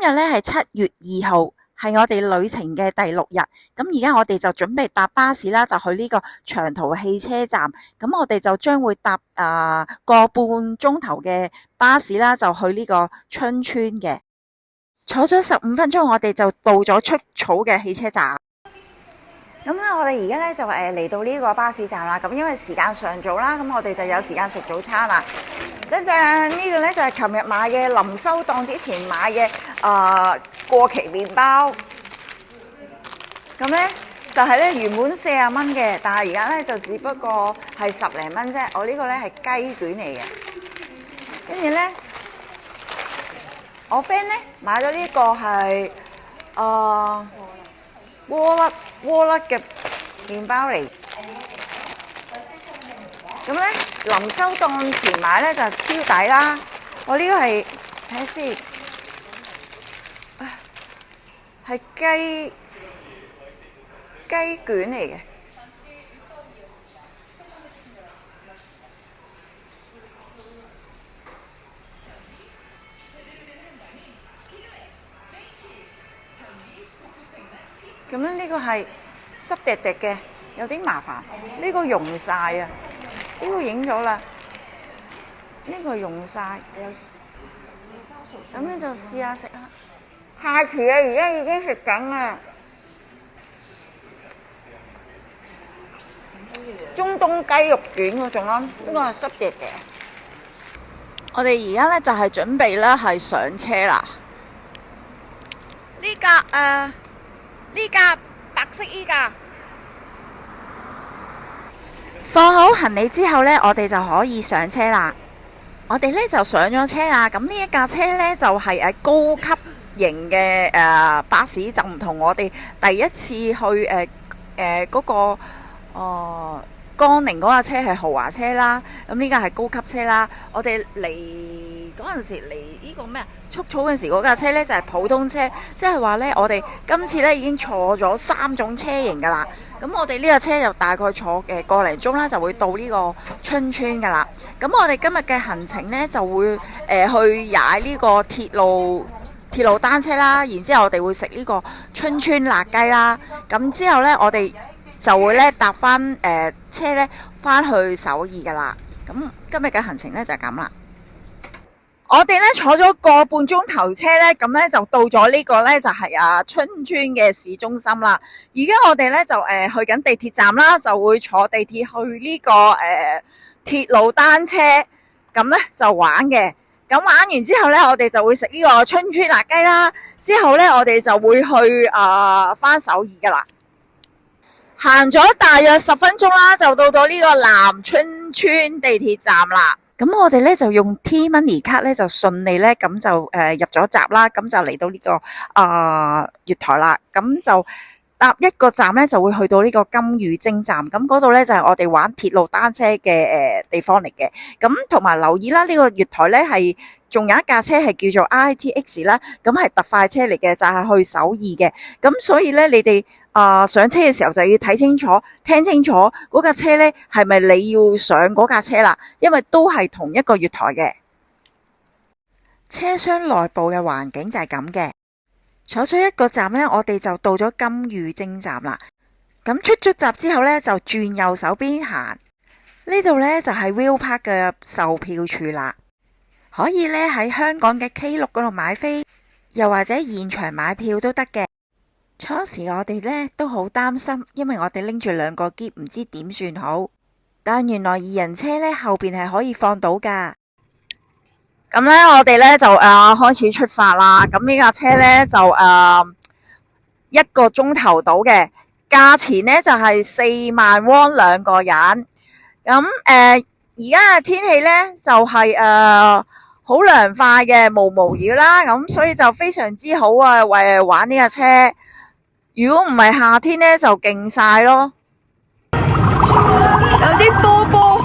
日咧係7月2號，係我哋旅程嘅第6日。咁而家我哋就準備搭巴士啦，就去呢個長途汽車站。咁我哋就將會搭個半鐘頭嘅巴士啦，就去呢個春川嘅。坐咗15分鐘，我哋就到咗出草嘅汽車站。咁咧，我哋而家咧就嚟到呢個巴士站啦。咁因為時間尚早啦，咁我哋就有時間食早餐啦。跟住呢個咧就係琴日買嘅臨收檔之前買嘅過期麵包。咁咧就係咧原本40蚊嘅，但係而家咧就只不過係10零蚊啫。我呢個咧係雞卷嚟嘅。跟住咧，我 friend 咧買咗呢個係窩粒嘅麵包嚟。咁咧臨收檔前買咧就超抵啦。我呢個係睇下先，係雞卷嚟嘅。咁咧呢個係濕滴滴嘅，有啲麻煩。呢個溶晒啊！呢個影咗啦，呢個溶晒。咁樣就試下食下。下期啊，而家已經食緊啦。中東雞肉卷嗰種咯，呢個係濕滴嘅。我哋而家咧就係準備咧係上車啦。呢架白色依架。放好行李之後呢，我哋就可以上車啦。我哋呢就上咗車啦。咁呢一架車呢，就係高級型嘅巴士，就唔同我哋第一次去嗰個江寧嗰架車係豪華車啦。咁呢架係高級車啦。我哋嚟嗰陣時嚟呢個咩束草嗰陣時嗰架車呢，就係普通車，即係話呢，我哋今次呢已經坐咗3種車型噶啦。咁我哋呢架車又大概坐個零鐘啦，就會到呢個春川噶啦。咁我哋今日嘅行程呢，就會去踩呢個鐵路單車啦，然之後我哋會食呢個春川辣雞啦。咁之後呢，我哋就會呢搭翻車呢翻去首爾噶啦。咁今日嘅行程呢，就係咁啦。我哋呢坐咗個半鐘頭車呢，咁呢就到咗呢個呢，就係春川嘅市中心啦。而家我哋呢，就去緊地鐵站啦，就會坐地鐵去呢個鐵路單車，咁呢就玩嘅。咁玩完之後呢，我哋就會食呢個春川辣雞啦。之後呢，我哋就會去翻首爾噶啦。行咗大約10分鐘啦，就到咗呢個南春川地鐵站啦。咁我哋咧就用 T-Money 卡咧就順利咧咁就入咗閘啦，咁就嚟到呢個月台啦。咁就搭一個站咧就會去到呢個金宇精站，咁嗰度咧就係我哋玩鐵路單車嘅地方嚟嘅。咁同埋留意啦，呢個月台咧係仲有一架車係叫做 ITX 啦，咁係特快車嚟嘅，就係去首爾嘅。咁所以咧你哋上車嘅時候就要睇清楚、聽清楚嗰架車呢係咪你要上嗰架車啦，因為都係同一個月台嘅。車廂內部嘅環境就係咁嘅。坐咗一個站呢，我哋就到咗金宇精站啦。咁出咗閘之後呢，就轉右手邊行，呢度呢就係 Will Park 嘅售票處啦。可以呢喺香港嘅 K6嗰度買飛，又或者現場買票都得嘅。初時我哋呢都好擔心，因為我哋拎住2個篋，唔知點算好。但原來2人車呢後邊係可以放到噶。咁呢，我哋呢就開始出發啦。咁呢架車呢，就1個鐘頭到嘅，價錢呢就係4萬won2個人。咁而家嘅天氣呢，就係好涼快嘅，毛雨啦。咁所以就非常之好啊，為玩呢架車。如果唔係夏天呢，就勁晒咯。有啲波，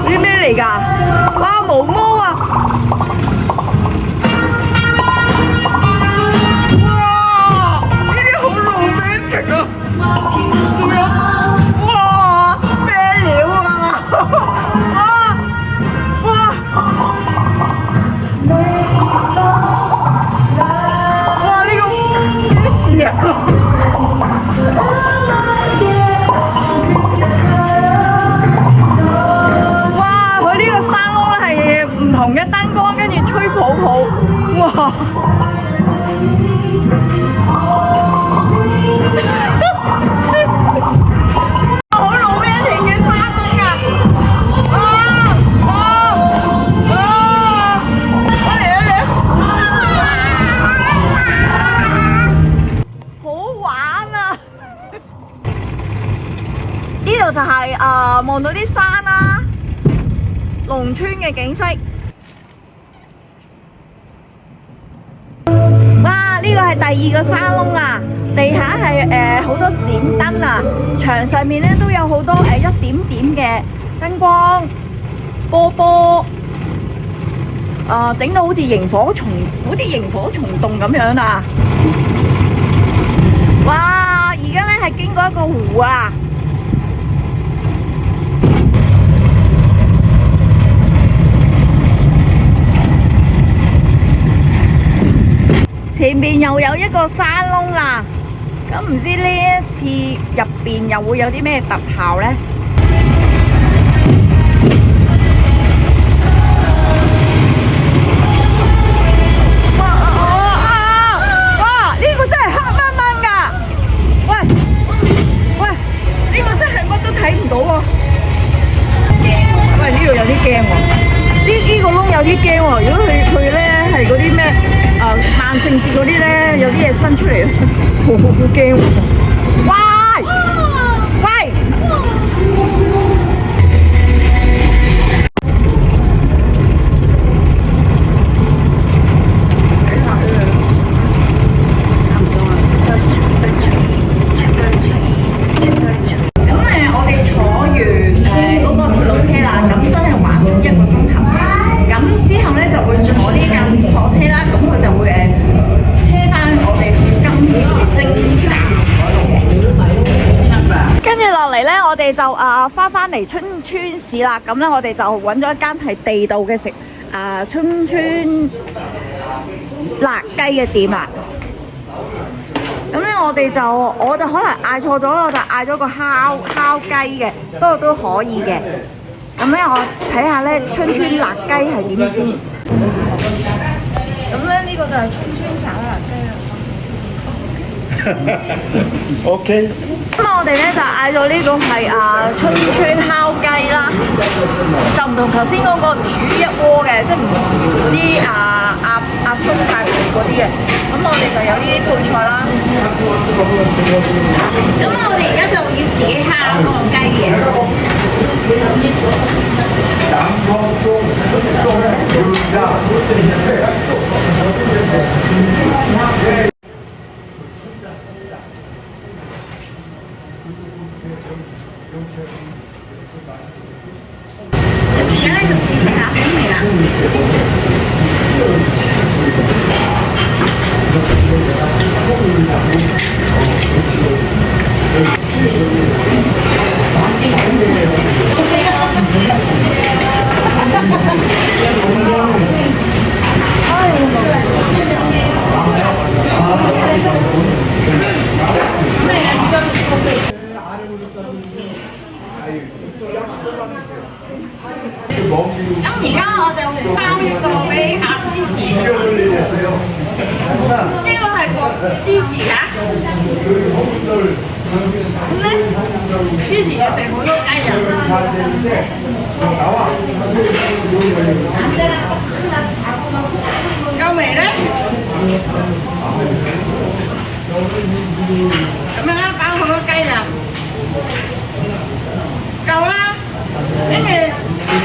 啲咩嚟㗎？哇，毛毛啊！哇，呢啲好romantic啊！仲有，哇，咩料啊？哇！農村嘅景色。哇！呢個係第二個山窿啦，地下係好多閃燈啊，牆上面咧都有好多一點點嘅燈光波波，整到好似螢火蟲，好似螢火蟲洞咁樣啊！哇！而家咧係經過一個湖啊！前面又有一個山窿啦，咁唔知呢一次入邊又會有啲咩特效呢？哇！呢個真係黑掹掹㗎！喂，呢個真係乜都睇唔到喎！喂，呢度有啲驚喎，呢個窿有啲驚喎。如果佢咧係嗰啲咩萬聖節嗰啲咧，有啲嘢伸出嚟，好驚喎！喂！我哋就翻嚟春川市啦，咁咧我哋就揾咗一間係地道嘅春川辣雞嘅店啦。咁咧我就可能嗌錯咗，我就嗌咗個烤雞嘅，不過都可以嘅。咁咧我睇下咧春川辣雞係點先。咁咧呢個就係春川炒辣雞啦。OK。咁我哋咧就嗌咗呢個係春川烤雞啦，就唔同頭先嗰個煮一鍋嘅，即係唔同嗰啲阿叔大廚嗰啲嘅。咁我哋就有呢啲配菜啦。咁我哋而家就要自己烤嗰個雞嘅。而家咧就試食下好味啦。咁而家我就包一個俾阿芝士，呢個係個芝士啊。咁咧，芝士要食好多雞油。夠味咧？咁樣啦，包好多雞啦，夠啦。跟住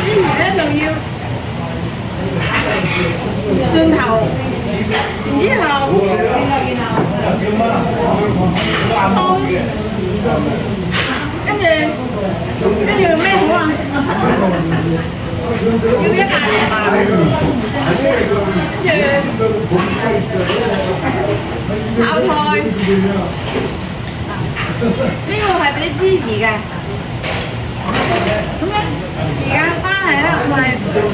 之前咧仲要蒜頭，然之後湯，跟住咩好啊？要100零吧，跟住泡菜，呢個係俾芝士嘅。咁咧時間關係咧，我係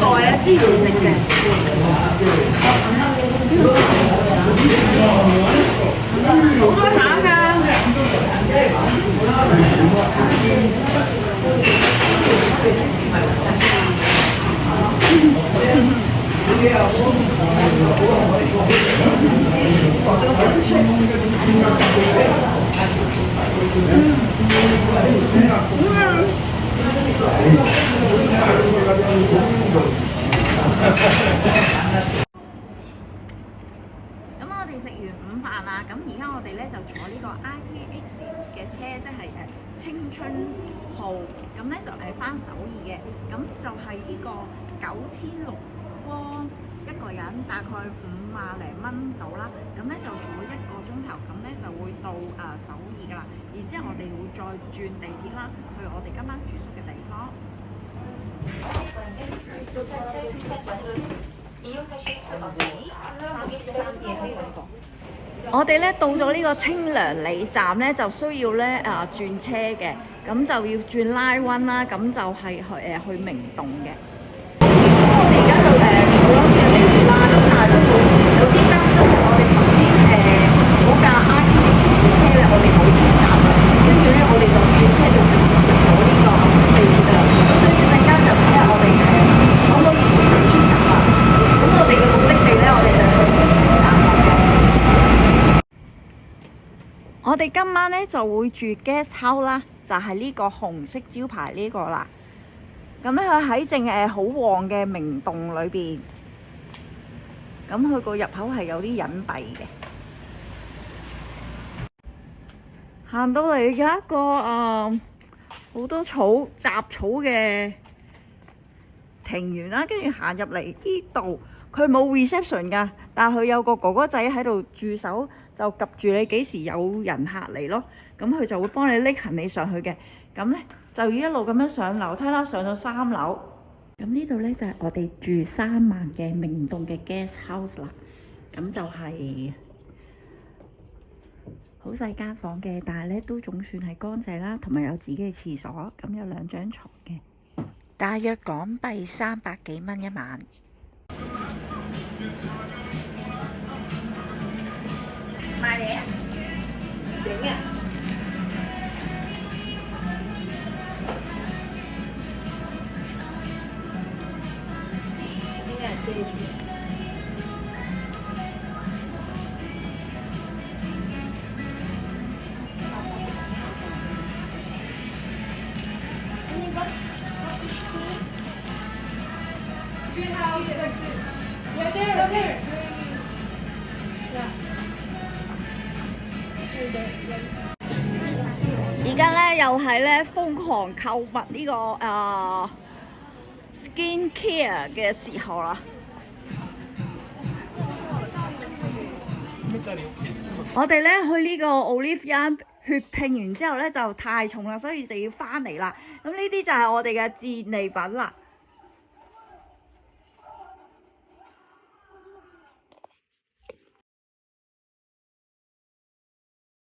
代芝士食嘅。好多餡㗎。咁我哋食完午飯啦，咁而家我哋咧就坐呢個 ITX 嘅車，即係青春號，咁咧就係返首爾嘅，咁就係呢個9600喎一個人，大概50零蚊到啦。咁咧就坐1個鐘頭，咁咧就會到首爾噶啦。然之後我哋會再轉地鐵啦，去我哋今晚住宿嘅地方。我哋咧到咗呢個清涼里站咧，就需要咧轉車嘅，咁就要轉 Line 1啦，咁就係去明洞嘅。我哋而家就坐咗嘅地鐵啦，咁但係都有啲擔心，我哋頭先嗰架 RTX 嘅車咧，我哋冇轉站啊，跟住咧我哋就轉車就直接入到呢個地鐵啊，咁所以一陣間就睇下我哋可唔可以順利轉站啊？咁我哋嘅目的地咧，我哋就去明洞站嘅。我哋今晚咧就會住 guest house 啦，就係呢個紅色招牌呢個啦。咁咧佢喺正好旺嘅明洞裏邊，咁佢個入口係有啲隱蔽嘅。行到嚟有一個好多草雜草嘅庭園啦，跟住行入嚟呢度，佢冇 reception 㗎，但係佢有個哥哥仔喺度駐守。就及住你幾時有人客嚟咯，咁佢就會幫你拎行李上去嘅。咁咧就要一路咁樣上樓梯啦，上到3樓。咁呢度咧就係我哋住3晚嘅明洞嘅 guest house 啦。咁就係好細間房嘅，但係咧都總算係乾淨啦，同埋有自己嘅廁所。咁有2張床嘅，大約港幣300幾蚊一晚。買嘢啊？影啊！應該係遮住。而家咧又係咧瘋狂購物呢個skin care 嘅時候啦。我哋咧去呢個 Olivia 血拼完之後咧就太重啦，所以就要翻嚟啦。咁呢啲就係我哋嘅戰利品啦。